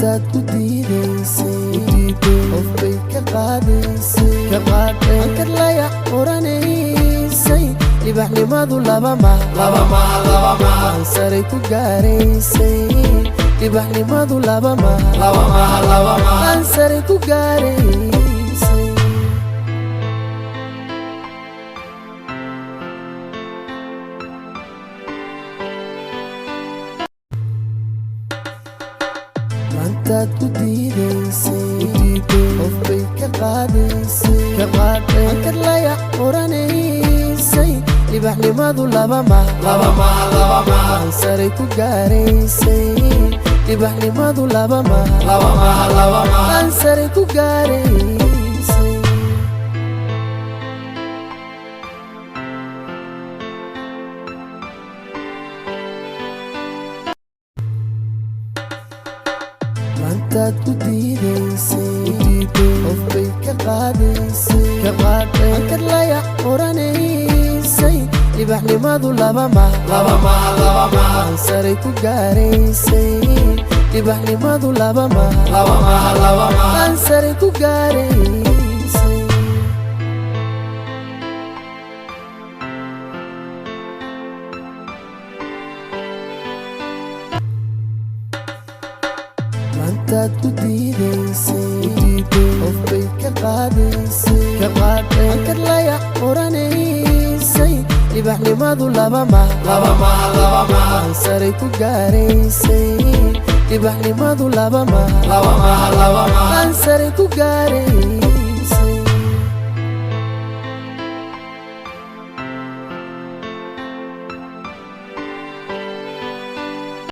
maantaad ku diidaysay qof bay ka qaadaysay ankar layac oranaysay libaxnimadu laba mahan saray ku gaaraysay libaxnimadu laba mahan saray ku gaaraysay maantaad ku diidaysay qof bay ka qaadaysay ankar layac oranaysay libaxnimadu laba mahan saray ku gaaraysay libaxnimadu laba mahan saray ku gaaraysay maantaad ku diidaysay qof bay ka qaadaysay ankar layac oranaysay libaxnimadu laba mahan saray ku gaaraysay libaxnimadu laba mahan saray ku gaaraysay maantaad ku diidaysay qof bay ka qaadaysay ankar layac oranaysay libaxnimadu laba mahan saray ku gaaraysay libaxnimadu laba mahan saray ku gaaraysay